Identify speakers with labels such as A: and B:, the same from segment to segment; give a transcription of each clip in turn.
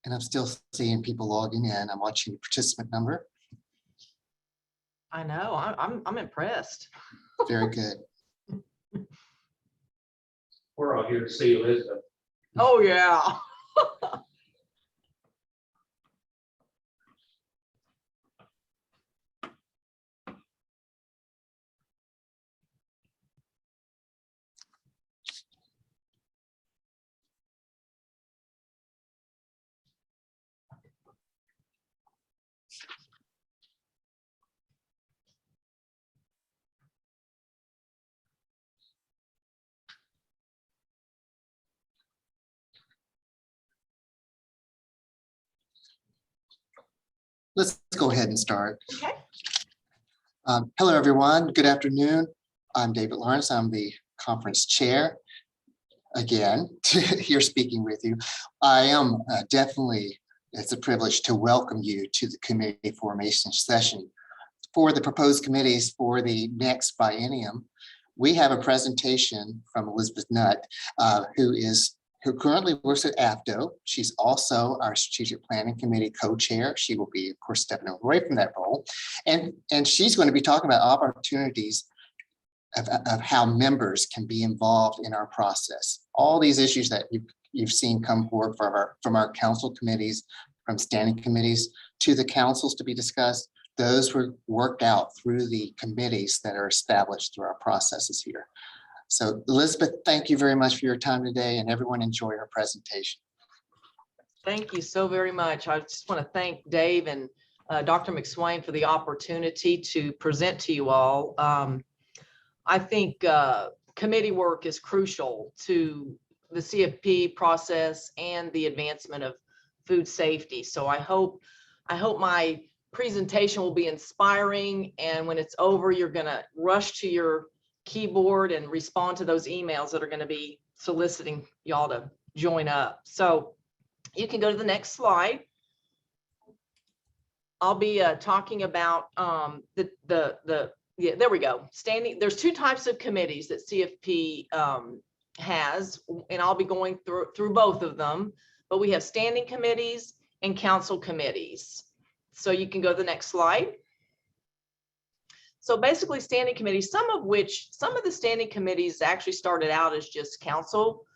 A: And I'm still seeing people logging in. I'm watching the participant number.
B: I know, I'm impressed.
A: Very good.
C: We're all here to see Elizabeth.
B: Oh, yeah.
A: Let's go ahead and start.
B: Okay.
A: Hello, everyone. Good afternoon. I'm David Lawrence. I'm the conference chair. Again, here speaking with you. I am definitely, it's a privilege to welcome you to the committee formation session. For the proposed committees for the next biennium, we have a presentation from Elizabeth Nutt, who currently works at AFDO. She's also our strategic planning committee co-chair. She will be, of course, stepping away from that role. And she's going to be talking about opportunities of how members can be involved in our process. All these issues that you've seen come forward from our council committees, from standing committees to the councils to be discussed, those were worked out through the committees that are established through our processes here. So Elizabeth, thank you very much for your time today, and everyone enjoy her presentation.
B: Thank you so very much. I just want to thank Dave and Dr. McSwain for the opportunity to present to you all. I think committee work is crucial to the CFP process and the advancement of food safety. So I hope my presentation will be inspiring, and when it's over, you're going to rush to your keyboard and respond to those emails that are going to be soliciting y'all to join up. So you can go to the next slide. I'll be talking about there we go. There's two types of committees that CFP has, and I'll be going through both of them, but we have standing committees and council committees. So you can go to the next slide. So basically standing committees, some of the standing committees actually started out as just council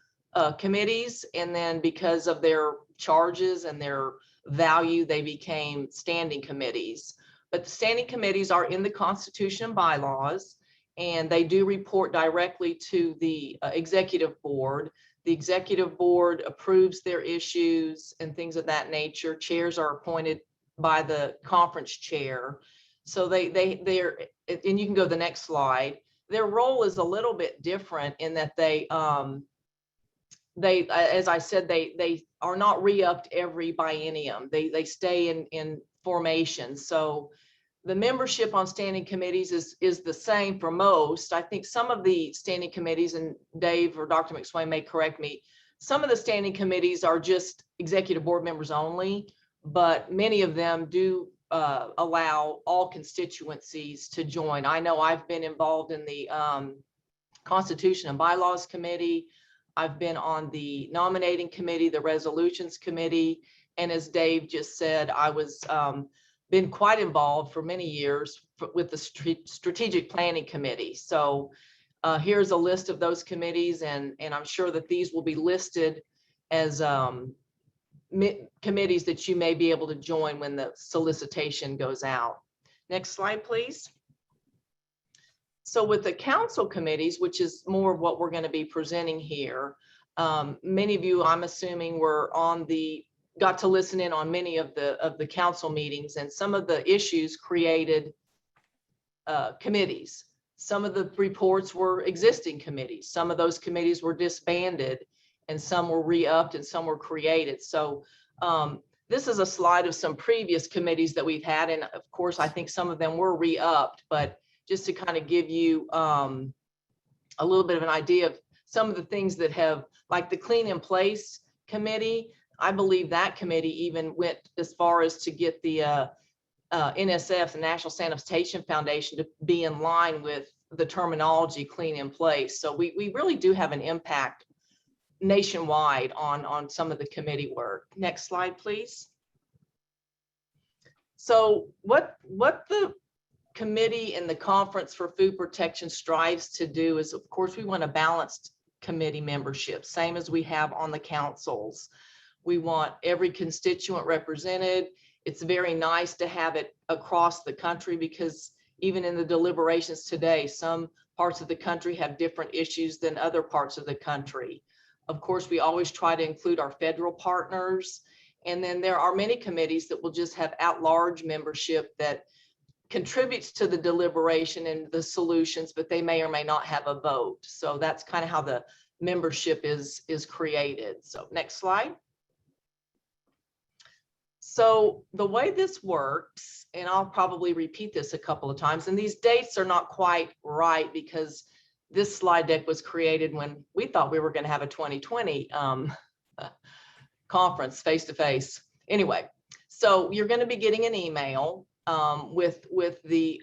B: committees, and then because of their charges and their value, they became standing committees. But the standing committees are in the Constitution and bylaws, and they do report directly to the executive board. The executive board approves their issues and things of that nature. Chairs are appointed by the conference chair. So they're, and you can go to the next slide. Their role is a little bit different in that they, as I said, they are not re-upped every biennium. They stay in formation. So the membership on standing committees is the same for most. I think some of the standing committees, and Dave or Dr. McSwain may correct me, some of the standing committees are just executive board members only, but many of them do allow all constituencies to join. I know I've been involved in the Constitution and Bylaws Committee. I've been on the nominating committee, the resolutions committee, and as Dave just said, I was been quite involved for many years with the strategic planning committee. So here's a list of those committees, and I'm sure that these will be listed as committees that you may be able to join when the solicitation goes out. Next slide, please. So with the council committees, which is more of what we're going to be presenting here, many of you, I'm assuming, got to listen in on many of the council meetings, and some of the issues created committees. Some of the reports were existing committees. Some of those committees were disbanded, and some were re-upped, and some were created. So this is a slide of some previous committees that we've had, and of course, I think some of them were re-upped, but just to kind of give you a little bit of an idea of some of the things that have, like the Clean in Place committee, I believe that committee even went as far as to get the NSF, the National Sanitation Foundation, to be in line with the terminology Clean in Place. So we really do have an impact nationwide on some of the committee work. Next slide, please. So what the committee and the Conference for Food Protection strives to do is, of course, we want a balanced committee membership, same as we have on the councils. We want every constituent represented. It's very nice to have it across the country, because even in the deliberations today, some parts of the country have different issues than other parts of the country. Of course, we always try to include our federal partners. And then there are many committees that will just have at-large membership that contributes to the deliberation and the solutions, but they may or may not have a vote. So that's kind of how the membership is created. So next slide. So the way this works, and I'll probably repeat this a couple of times, and these dates are not quite right because this slide deck was created when we thought we were going to have a 2020 conference face-to-face. Anyway, so you're going to be getting an email with the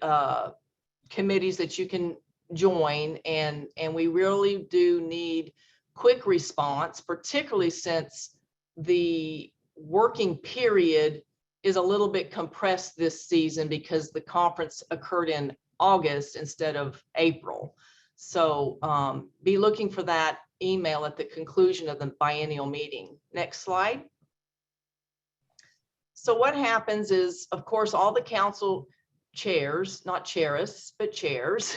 B: committees that you can join, and we really do need quick response, particularly since the working period is a little bit compressed this season because the conference occurred in August instead of April. So be looking for that email at the conclusion of the biennial meeting. Next slide. So what happens is, of course, all the council chairs, not chairists, but chairs,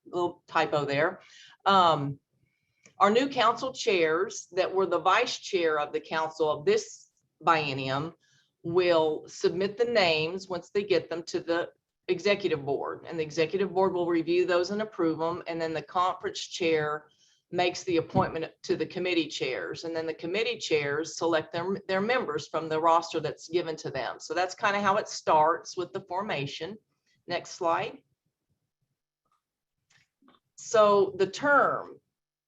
B: little typo there, our new council chairs that were the vice chair of the council of this biennium will submit the names once they get them to the executive board, and the executive board will review those and approve them, and then the conference chair makes the appointment to the committee chairs, and then the committee chairs select their members from the roster that's given to them. So that's kind of how it starts with the formation. Next slide. So the term,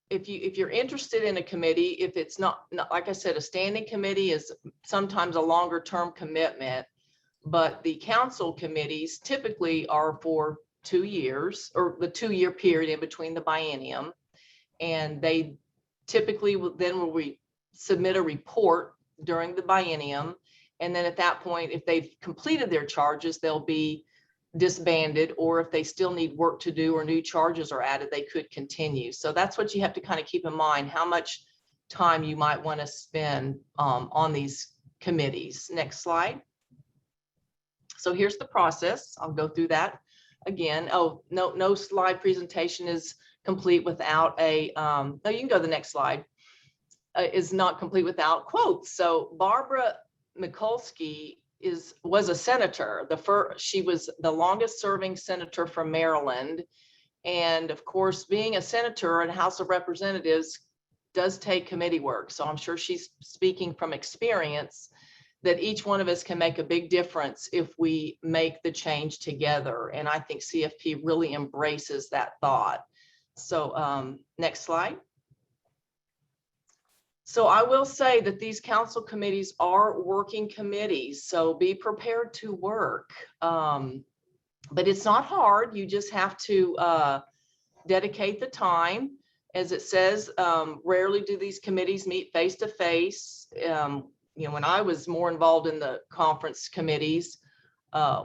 B: if you're interested in a committee, if it's not like I said, a standing committee is sometimes a longer term commitment, but the council committees typically are for 2 years, or the 2-year period in between the biennium. And they typically will submit a report during the biennium. And then at that point, if they've completed their charges, they'll be disbanded, or if they still need work to do or new charges are added, they could continue. So that's what you have to kind of keep in mind, how much time you might want to spend on these committees. Next slide. So here's the process. I'll go through that again. Oh, no slide presentation is complete without a, no, you can go to the next slide, is not complete without quotes. So Barbara Mikulski was a senator. She was the longest serving senator from Maryland. And of course, being a senator in House of Representatives does take committee work. So I'm sure she's speaking from experience that each one of us can make a big difference if we make the change together. And I think CFP really embraces that thought. So next slide. So I will say that these council committees are working committees, so be prepared to work. But it's not hard. You just have to dedicate the time. As it says, rarely do these committees meet face to face. You know, when I was more involved in the conference committees,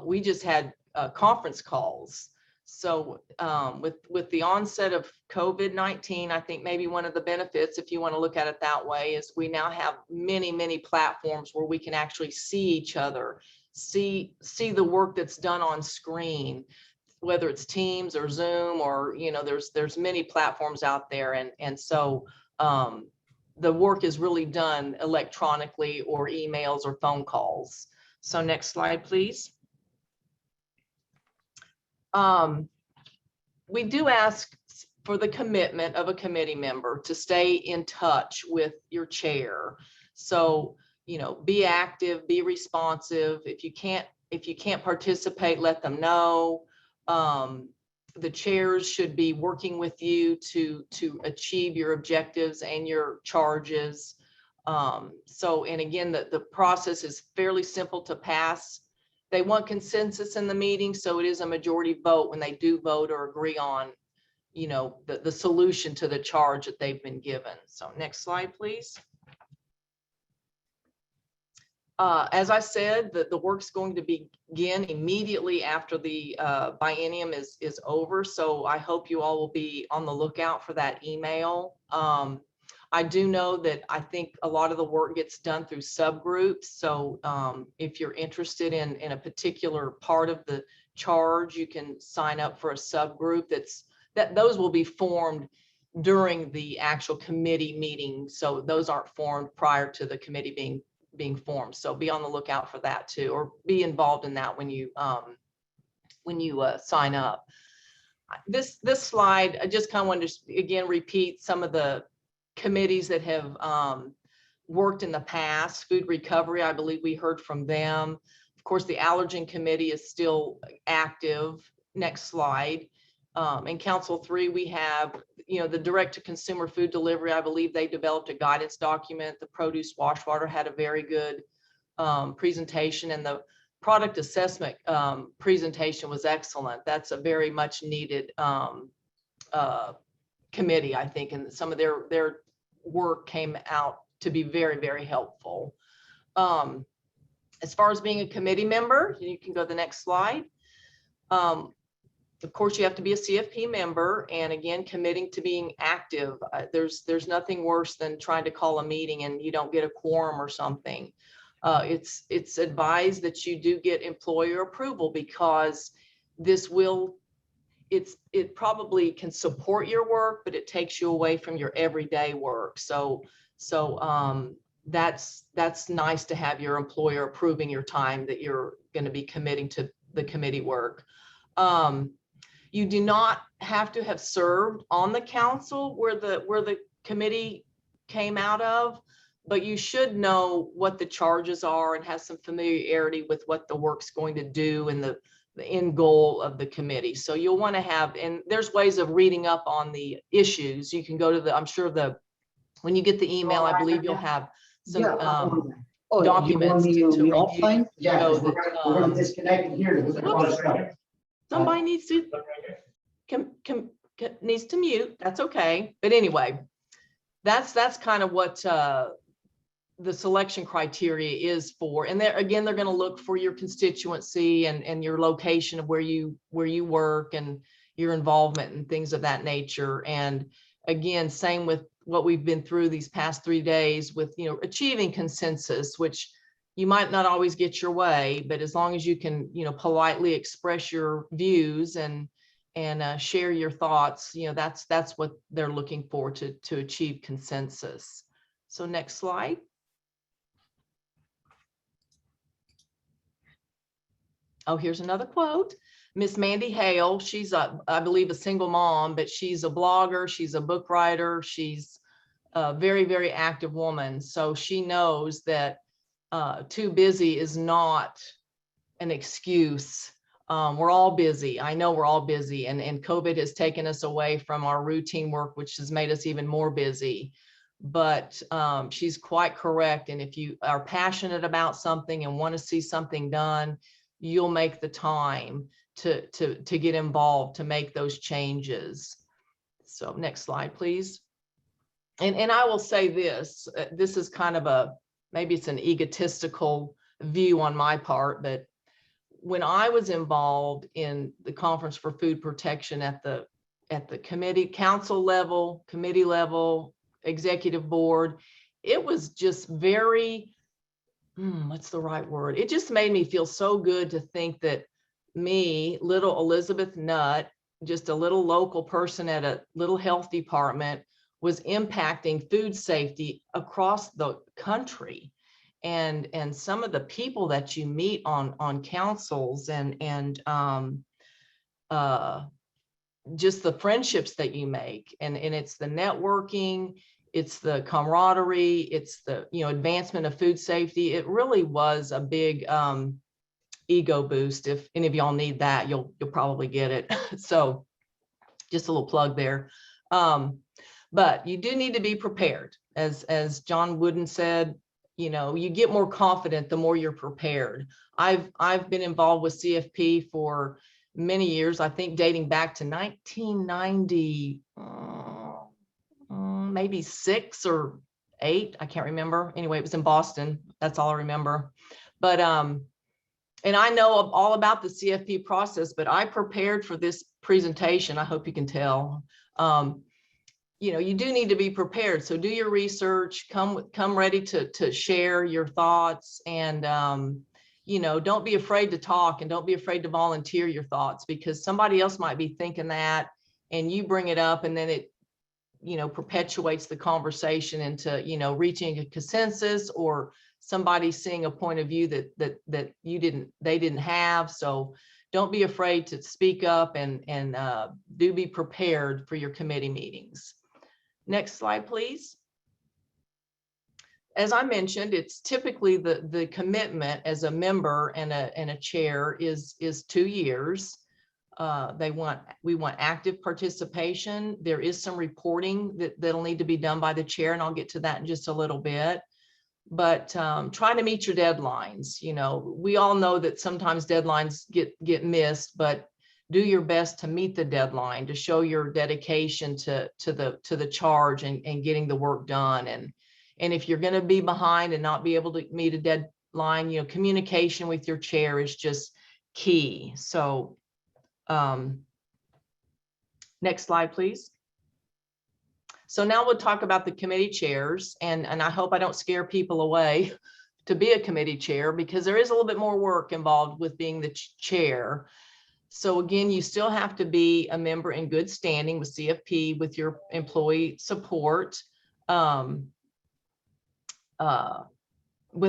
B: we just had conference calls. So with the onset of COVID-19, I think maybe one of the benefits, if you want to look at it that way, is we now have many platforms where we can actually see each other, see the work that's done on screen, whether it's Teams or Zoom, or, you know, there's many platforms out there. And so the work is really done electronically, or emails or phone calls. So next slide, please. We do ask for the commitment of a committee member to stay in touch with your chair. So, you know, be active, be responsive. If you can't participate, let them know. The chairs should be working with you to achieve your objectives and your charges. So, and again, the process is fairly simple to pass. They want consensus in the meeting, so it is a majority vote when they do vote or agree on the solution to the charge that they've been given. So next slide, please. As I said, the work's going to begin immediately after the biennium is over. So I hope you all will be on the lookout for that email. I do know that I think a lot of the work gets done through subgroups. So if you're interested in a particular part of the charge, you can sign up for a subgroup those will be formed during the actual committee meeting. So those aren't formed prior to the committee being formed. So be on the lookout for that too, or be involved in that when you sign up. This slide, I just kind of wanted to again repeat some of the committees that have worked in the past. Food recovery, I believe we heard from them. Of course, the allergen committee is still active. Next slide. In Council 3, we have, the direct to consumer food delivery. I believe they developed a guidance document. The produce washwater had a very good presentation, and the product assessment presentation was excellent. That's a very much needed committee, I think, and some of their work came out to be very, very helpful. As far as being a committee member, you can go to the next slide. Of course, you have to be a CFP member, and again, committing to being active. There's nothing worse than trying to call a meeting and you don't get a quorum or something. It's advised that you do get employer approval, because it probably can support your work, but it takes you away from your everyday work. So that's nice to have your employer approving your time that you're going to be committing to the committee work. You do not have to have served on the council where the committee came out of, but you should know what the charges are and have some familiarity with what the work's going to do and the end goal of the committee. So you'll want to have, and there's ways of reading up on the issues. You can go to I'm sure when you get the email, I believe you'll have some documents to review.
D: Offline? Yeah,
B: So
D: we're gonna disconnect here.
B: Somebody needs to needs to mute. That's okay. But anyway, that's kind of what the selection criteria is for. And they're going to look for your constituency and your location of where you work and your involvement and things of that nature. And again, same with what we've been through these past 3 days with, achieving consensus, which you might not always get your way, but as long as you can, politely express your views and share your thoughts, that's what they're looking for to achieve consensus. So next slide. Oh, here's another quote. Miss Mandy Hale, she's I believe a single mom, but she's a blogger, she's a book writer, she's a very, very active woman. So she knows that too busy is not an excuse. We're all busy. I know we're all busy, and COVID has taken us away from our routine work, which has made us even more busy. But she's quite correct. And if you are passionate about something and want to see something done, you'll make the time to get involved, to make those changes. So next slide, please. And I will say this is kind of maybe it's an egotistical view on my part, but when I was involved in the Conference for Food Protection at the committee, council level, committee level, executive board, it was just very, what's the right word? It just made me feel so good to think that me, little Elizabeth Nutt, just a little local person at a little health department, was impacting food safety across the country. And some of the people that you meet on councils and just the friendships that you make, and it's the networking, it's the camaraderie, it's the advancement of food safety. It really was a big ego boost. If any of y'all need that, you'll probably get it. So just a little plug there. But you do need to be prepared. As John Wooden said, you get more confident the more you're prepared. I've been involved with CFP for many years, I think dating back to 1990, maybe 6 or 8, I can't remember. Anyway, it was in Boston. That's all I remember. But and I know all about the CFP process, but I prepared for this presentation. I hope you can tell. You know, you do need to be prepared. So do your research, come ready to share your thoughts, and you know, don't be afraid to talk, and don't be afraid to volunteer your thoughts, because somebody else might be thinking that and you bring it up, and then it, you know, perpetuates the conversation into, you know, reaching a consensus, or somebody seeing a point of view that they didn't have. So don't be afraid to speak up, and do be prepared for your committee meetings. Next slide, please. As I mentioned, it's typically the commitment as a member and a chair is 2 years. We want active participation. There is some reporting that'll need to be done by the chair, and I'll get to that in just a little bit. But try to meet your deadlines. You know, we all know that sometimes deadlines get missed, but do your best to meet the deadline, to show your dedication to the charge and getting the work done. And if you're going to be behind and not be able to meet a deadline, you know, communication with your chair is just key. So next slide, please. So now we'll talk about the committee chairs, and I hope I don't scare people away to be a committee chair, because there is a little bit more work involved with being the chair. So again, you still have to be a member in good standing with CFP with your employee support. When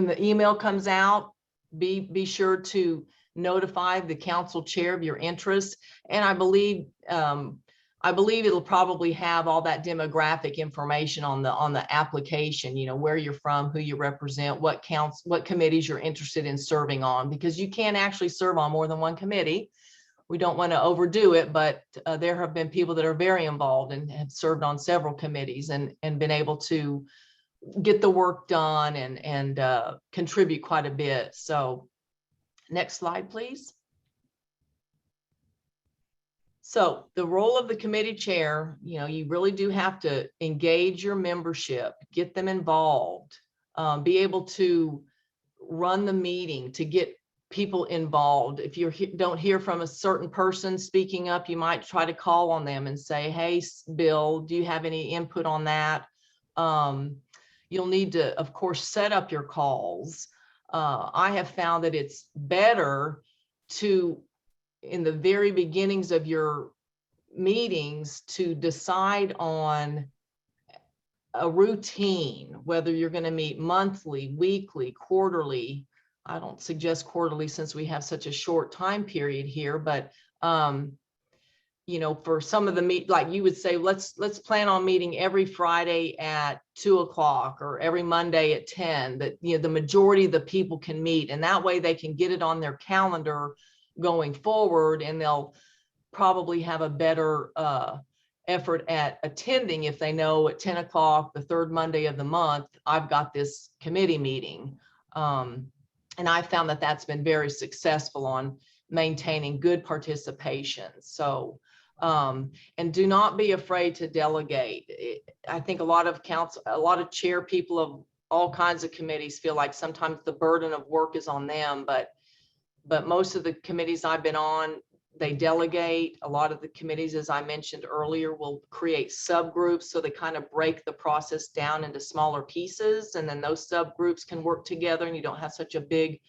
B: the email comes out, be sure to notify the council chair of your interests. And I believe it'll probably have all that demographic information on the application, you know, where you're from, who you represent, what committees you're interested in serving on, because you can actually serve on more than one committee. We don't want to overdo it, but there have been people that are very involved and have served on several committees and been able to get the work done and contribute quite a bit. So next slide, please. So the role of the committee chair, you know, you really do have to engage your membership, get them involved, be able to run the meeting, to get people involved. If you don't hear from a certain person speaking up, you might try to call on them and say, hey, Bill, do you have any input on that? You'll need to, of course, set up your calls. I have found that it's better to, in the very beginnings of your meetings, to decide on a routine, whether you're going to meet monthly, weekly, quarterly. I don't suggest quarterly since we have such a short time period here, but you know, for some of the like you would say, let's plan on meeting every Friday at 2 o'clock or every Monday at 10, that, you know, the majority of the people can meet, and that way they can get it on their calendar going forward, and they'll probably have a better effort at attending if they know at 10 o'clock the third Monday of the month I've got this committee meeting. And I found that that's been very successful on maintaining good participation. So and do not be afraid to delegate. I think a lot of chair people of all kinds of committees feel like sometimes the burden of work is on them, but most of the committees I've been on, they delegate. A lot of the committees, as I mentioned earlier, will create subgroups, so they kind of break the process down into smaller pieces, and then those subgroups can work together, and you don't have such a big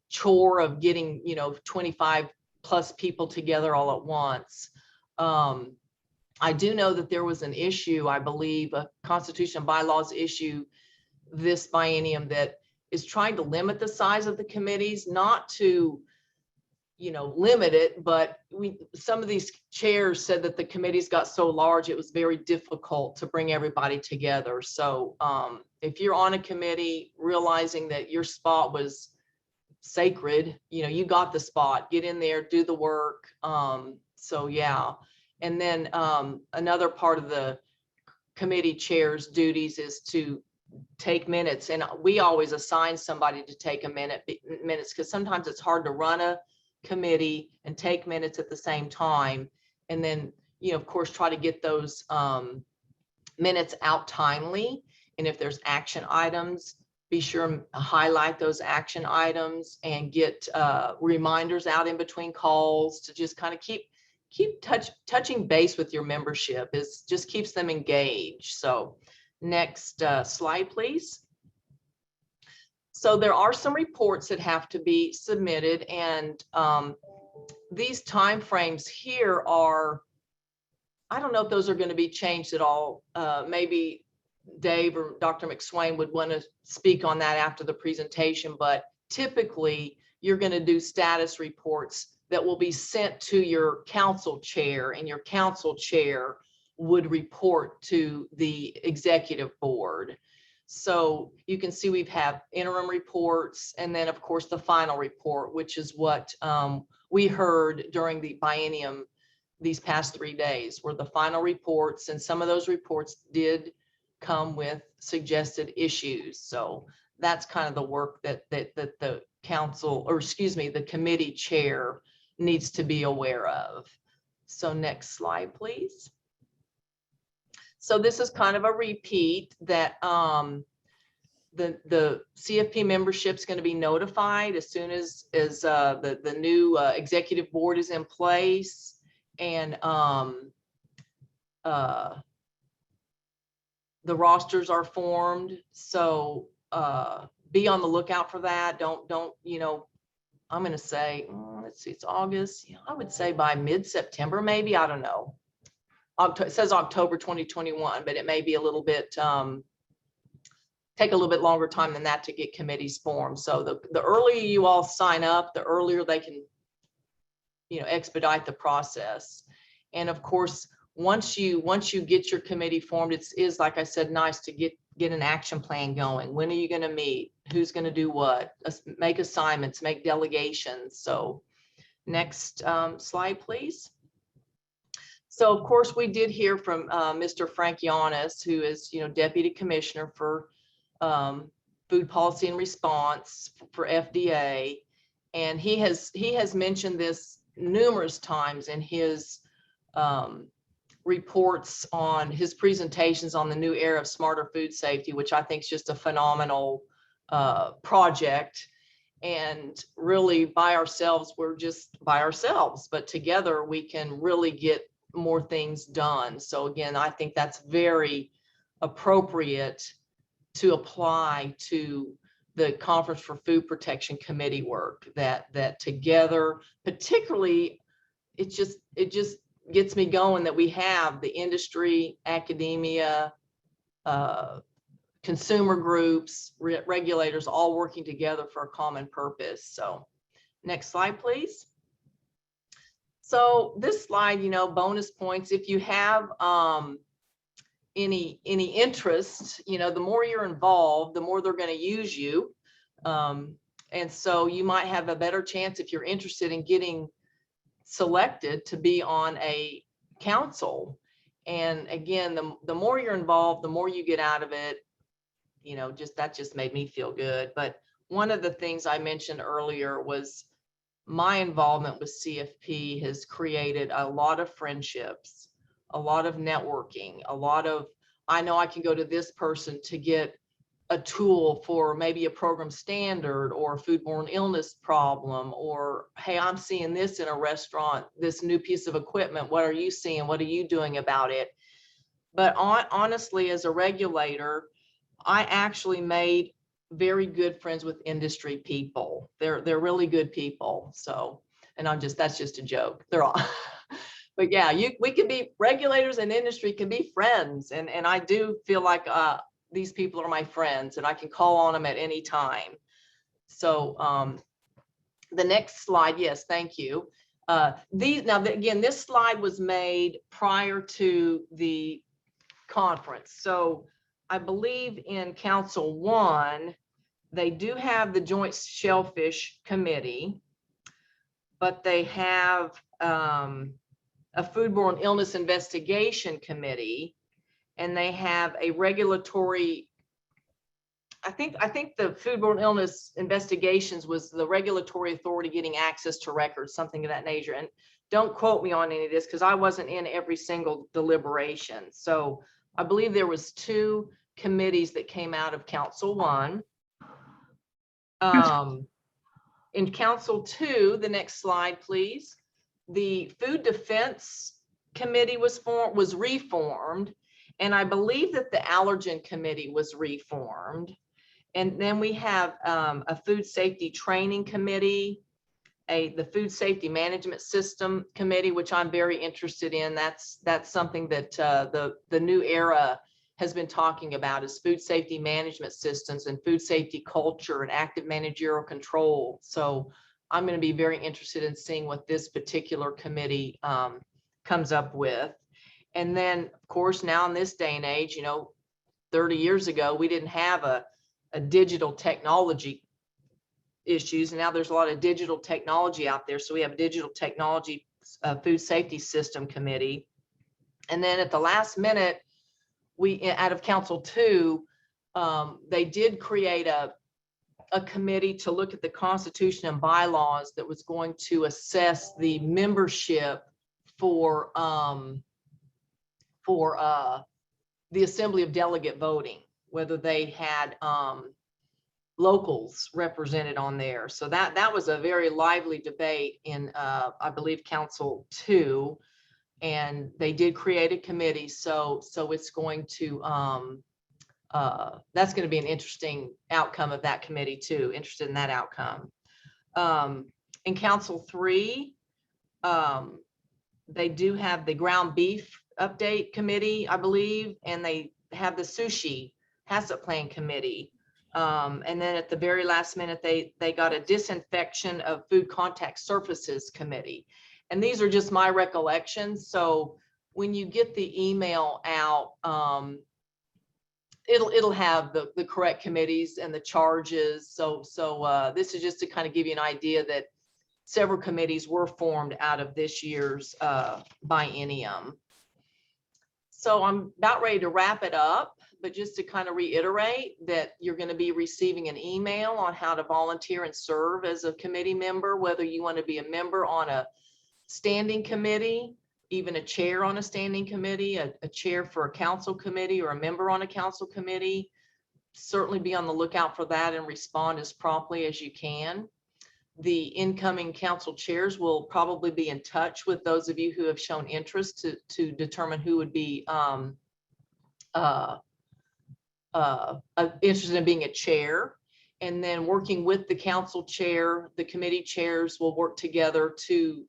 B: chore of getting, you know, 25 plus people together all at once. I do know that there was an issue, I believe, a constitution and bylaws issue this biennium that is trying to limit the size of the committees, not to, you know, limit it, but some of these chairs said that the committees got so large it was very difficult to bring everybody together. So if you're on a committee, realizing that your spot was sacred, you know, you got the spot, get in there, do the work. So yeah. And then another part of the committee chair's duties is to take minutes, and we always assign somebody to take minutes, because sometimes it's hard to run a committee and take minutes at the same time. And then, of course, try to get those minutes out timely. And if there's action items, be sure and highlight those action items and get reminders out in between calls to just kind of keep touching base with your membership. Is just keeps them engaged. So next slide, please. So there are some reports that have to be submitted, and these timeframes here are, I don't know if those are going to be changed at all. Maybe Dave or Dr. McSwain would want to speak on that after the presentation, but typically you're going to do status reports that will be sent to your council chair, and your council chair would report to the executive board. So you can see we've had interim reports, and then of course the final report, which is what we heard during the biennium these past 3 days, were the final reports, and some of those reports did come with suggested issues. So that's kind of the work that the council, or excuse me, the committee chair needs to be aware of. So next slide, please. So this is kind of a repeat that the CFP membership is going to be notified as soon as the new executive board is in place, and the rosters are formed. So be on the lookout for that. Don't I'm going to say, let's see, it's August. I would say by mid-September, maybe. I don't know. It says October 2021, but it may be a little bit, take a little bit longer time than that to get committees formed. So the earlier you all sign up, the earlier they can, expedite the process. And of course, once you get your committee formed, it is, like I said, nice to get an action plan going. When are you going to meet? Who's going to do what? Make assignments, make delegations. So next slide, please. So of course we did hear from Mr. Frankionis, who is, Deputy Commissioner for Food Policy and Response for FDA, and he has mentioned this numerous times in his reports on his presentations on the new era of smarter food safety, which I think is just a phenomenal project. And really, by ourselves, we're just by ourselves, but together we can really get more things done. So again, I think that's very appropriate to apply to the Conference for Food Protection Committee work, that together, particularly, it just gets me going that we have the industry, academia, consumer groups, regulators, all working together for a common purpose. So next slide, please. So this slide, bonus points, if you have any interest, the more you're involved, the more they're going to use you. And so you might have a better chance, if you're interested in getting selected, to be on a council. And again, the more you're involved, the more you get out of it. That just made me feel good. But one of the things I mentioned earlier was my involvement with CFP has created a lot of friendships, a lot of networking, I know I can go to this person to get a tool for maybe a program standard or a foodborne illness problem, or, hey, I'm seeing this in a restaurant, this new piece of equipment. What are you seeing? What are you doing about it? But honestly, as a regulator, I actually made very good friends with industry people. They're really good people. So, and that's just a joke. They're all, but yeah, we can be, regulators and industry can be friends. And I do feel like these people are my friends, and I can call on them at any time. So the next slide, yes, thank you. Again, this slide was made prior to the conference. So I believe in Council 1, they do have the Joint Shellfish Committee, but they have a Foodborne Illness Investigation Committee, and they have a regulatory I think the foodborne illness investigations was the regulatory authority getting access to records, something of that nature. And don't quote me on any of this because I wasn't in every single deliberation. So I believe there was 2 committees that came out of Council 1. In Council 2, the next slide, please. The Food Defense Committee was reformed, and I believe that the Allergen Committee was reformed. And then we have a Food Safety Training Committee, the Food Safety Management System Committee, which I'm very interested in. That's something that the new era has been talking about, is food safety management systems and food safety culture and active managerial control. So I'm going to be very interested in seeing what this particular committee comes up with. And then, of course, now in this day and age, 30 years ago, we didn't have a digital technology issues. And now there's a lot of digital technology out there. So we have digital technology food safety system committee. And then at the last minute, out of Council 2, they did create a committee to look at the Constitution and bylaws that was going to assess the membership for the Assembly of Delegate voting, whether they had locals represented on there. So that was a very lively debate in, I believe, Council 2. And they did create a committee. So it's going to, that's going to be an interesting outcome of that committee too. Interested in that outcome. In Council 3, they do have the ground beef update committee, I believe, and they have the sushi HACCP plan committee. And then at the very last minute, they got a disinfection of food contact surfaces committee. And these are just my recollections. So when you get the email out, it'll have the correct committees and the charges. So this is just to kind of give you an idea that several committees were formed out of this year's biennium. So I'm about ready to wrap it up, but just to kind of reiterate that you're going to be receiving an email on how to volunteer and serve as a committee member, whether you want to be a member on a standing committee, even a chair on a standing committee, a chair for a council committee, or a member on a council committee. Certainly be on the lookout for that and respond as promptly as you can. The incoming council chairs will probably be in touch with those of you who have shown interest to determine who would be interested in being a chair. And then working with the council chair, the committee chairs will work together to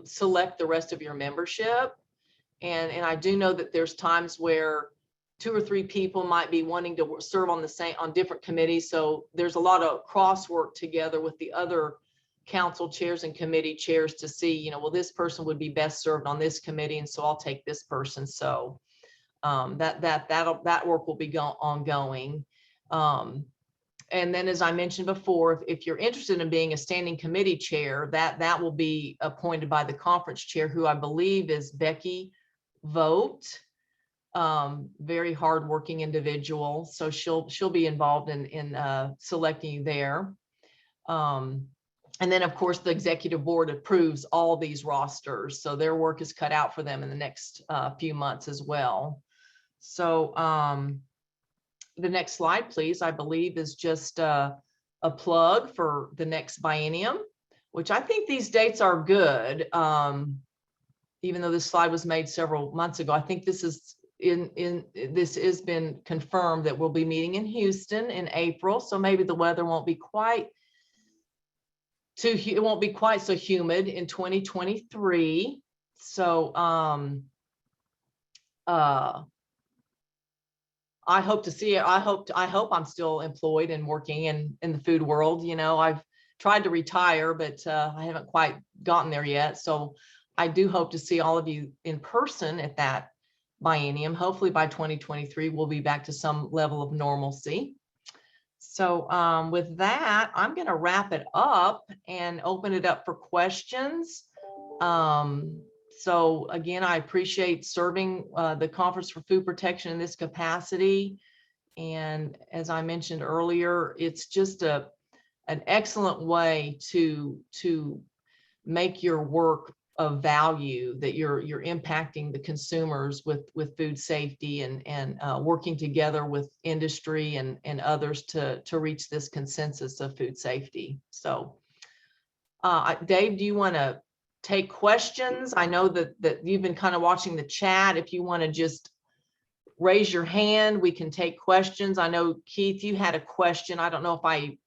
B: select the rest of your membership. And I do know that there's times where 2 or 3 people might be wanting to serve on different committees. So there's a lot of cross work together with the other council chairs and committee chairs to see, well, this person would be best served on this committee, and so I'll take this person. So that work will be ongoing. And then, as I mentioned before, if you're interested in being a standing committee chair, that will be appointed by the conference chair, who I believe is Becky Vogt. Very hardworking individual. So she'll be involved in selecting you there. And then, of course, the executive board approves all these rosters. So their work is cut out for them in the next few months as well. So the next slide, please, I believe is just a plug for the next biennium, which I think these dates are good. Even though this slide was made several months ago, I think this is this has been confirmed that we'll be meeting in Houston in April. So maybe the weather won't be quite so humid in 2023. So I hope to see it. I hope I'm still employed and working in the food world. I've tried to retire, but I haven't quite gotten there yet. So I do hope to see all of you in person at that biennium. Hopefully by 2023, we'll be back to some level of normalcy. So with that, I'm going to wrap it up and open it up for questions. So again, I appreciate serving the Conference for Food Protection in this capacity. And as I mentioned earlier, it's just an excellent way to make your work of value, that you're impacting the consumers with food safety and working together with industry and others to reach this consensus of food safety. So Dave, do you want to take questions? I know that you've been kind of watching the chat. If you want to just raise your hand, we can take questions. I know, Keith, you had a question. I don't know if I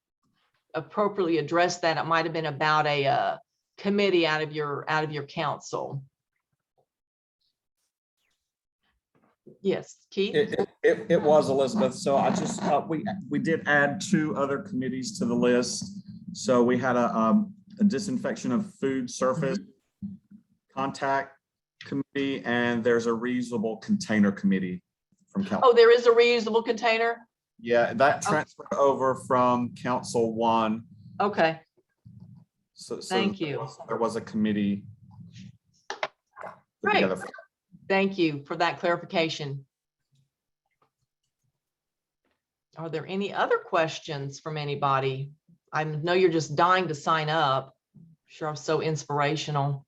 B: appropriately addressed that. It might have been about a committee out of your council. Yes, Keith.
E: It was, Elizabeth. So I just we did add 2 other committees to the list. So we had a disinfection of food surface contact committee, and there's a reusable container committee from council.
B: Oh, there is a reusable container.
E: Yeah, that transferred over from Council 1.
B: Okay.
E: So
B: Thank you.
E: There was a committee.
B: Great.
E: Together.
B: Thank you for that clarification. Are there any other questions from anybody? I know you're just dying to sign up. Sure, I'm so inspirational.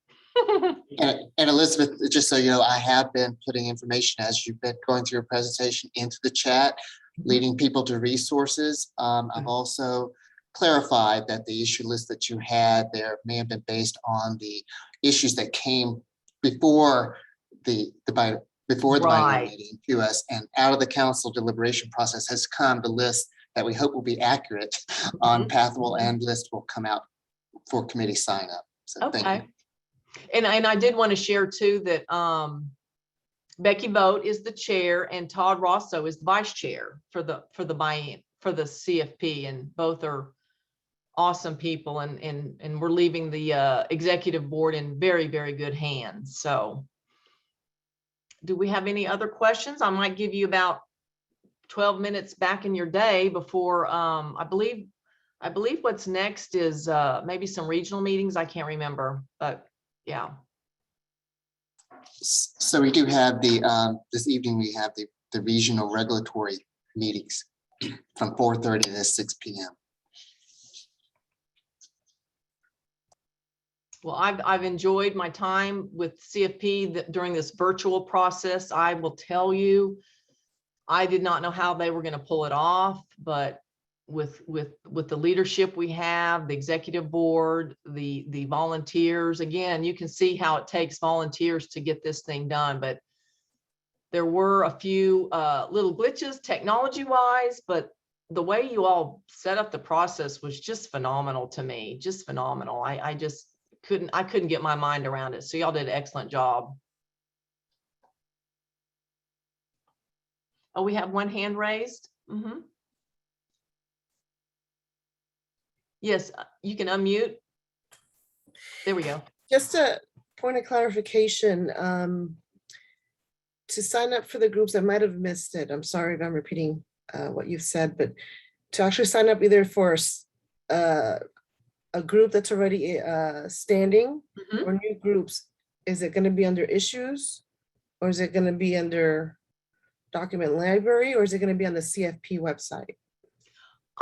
A: And Elizabeth, just so you know, I have been putting information as you've been going through your presentation into the chat, leading people to resources. I've also clarified that the issue list that you had there may have been based on the issues that came before the biennial meeting to us, and out of the council deliberation process has come the list that we hope will be accurate on Pathwell, and list will come out for committee sign up. So
B: Okay.
A: thank you.
B: And I did want to share too that Becky Vogt is the chair and Todd Rosso is the vice chair for the CFP, and both are awesome people, and we're leaving the executive board in very, very good hands. So do we have any other questions? I might give you about 12 minutes back in your day before I believe what's next is maybe some regional meetings. I can't remember, but yeah.
A: So we do have the this evening we have the regional regulatory meetings from 4:30 to 6 p.m.
B: Well, I've enjoyed my time with CFP during this virtual process. I will tell you, I did not know how they were going to pull it off, but with the leadership we have, the executive board, the volunteers, again, you can see how it takes volunteers to get this thing done. But there were a few little glitches technology wise, but the way you all set up the process was just phenomenal to me, just phenomenal. I just couldn't get my mind around it. So y'all did an excellent job. Oh, we have one hand raised. Yes, you can unmute. There we go.
F: Just a point of clarification, to sign up for the groups, I might have missed it. I'm sorry if I'm repeating what you've said, but to actually sign up either for a group that's already standing or new groups, is it going to be under issues, or is it going to be under document library, or is it going to be on the CFP website?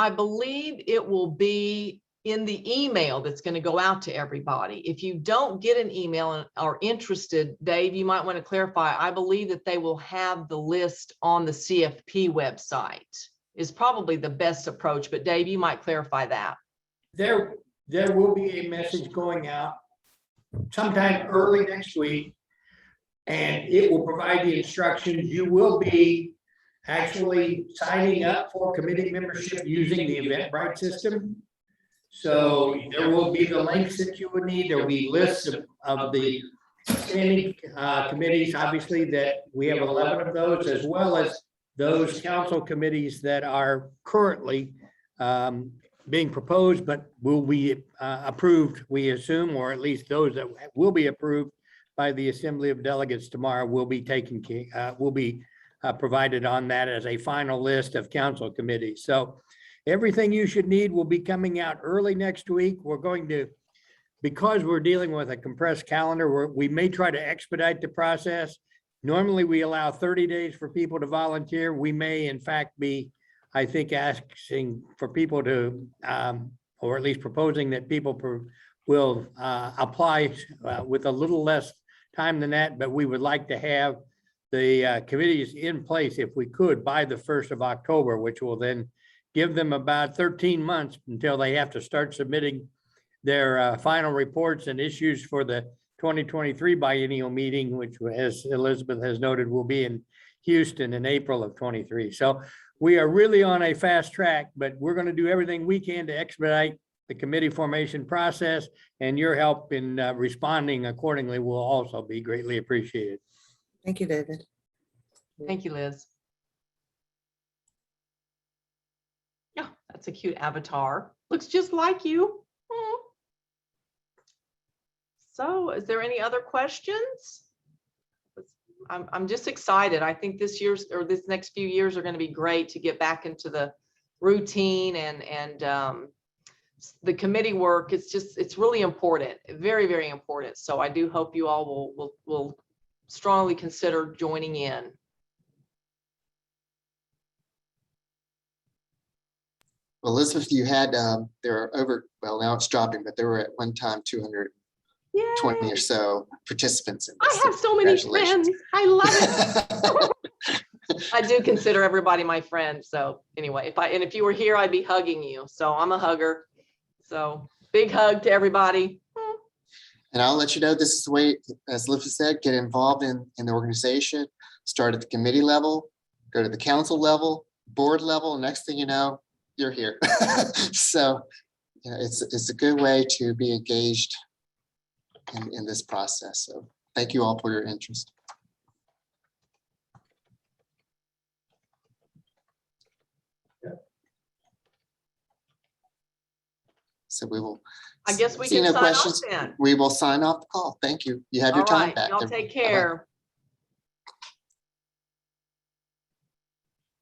B: I believe it will be in the email that's going to go out to everybody. If you don't get an email and are interested, Dave, you might want to clarify. I believe that they will have the list on the CFP website is probably the best approach, but Dave, you might clarify that.
D: There will be a message going out sometime early next week, and it will provide the instructions. You will be actually signing up for committee membership using the Eventbrite system. So there will be the links that you would need. There will be lists of the standing committees, obviously, that we have 11 of those, as well as those council committees that are currently being proposed, but will be approved, we assume, or at least those that will be approved by the Assembly of Delegates tomorrow will be provided on that as a final list of council committees. So everything you should need will be coming out early next week. We're going to, because we're dealing with a compressed calendar, we may try to expedite the process. Normally, we allow 30 days for people to volunteer. We may in fact be, I think, asking for people to, or at least proposing that people will apply with a little less time than that, but we would like to have the committees in place if we could by the 1st of October, which will then give them about 13 months until they have to start submitting their final reports and issues for the 2023 biennial meeting, which, as Elizabeth has noted, will be in Houston in April of 23. So we are really on a fast track, but we're going to do everything we can to expedite the committee formation process, and your help in responding accordingly will also be greatly appreciated.
F: Thank you, David.
B: Thank you, Liz. Yeah, that's a cute avatar. Looks just like you. Aw. So is there any other questions? I'm just excited. I think this next few years are going to be great to get back into the routine and the committee work. It's really important, very, very important. So I do hope you all will strongly consider joining in.
A: Well, Elizabeth, you had, there are over, well, now it's dropping, but there were at one time 220
B: Yay.
A: or so participants in
B: I
A: this.
B: have so many
A: Congratulations.
B: friends. I love it. I do consider everybody my friend. So anyway, if you were here, I'd be hugging you. So I'm a hugger. So big hug to everybody.
A: And I'll let you know, this is the way, as Elizabeth said, get involved in the organization, start at the committee level, go to the council level, board level, and next thing you know, you're here. So you know, it's a good way to be engaged in this process. So thank you all for your interest. So we will.
B: I guess we
A: see
B: can
A: no
B: sign off
A: questions.
B: then.
A: We will sign off the call. Thank you. You have your
B: All
A: time
B: right,
A: back.
B: y'all
A: everyone.
B: take
A: Bye-bye.
B: care.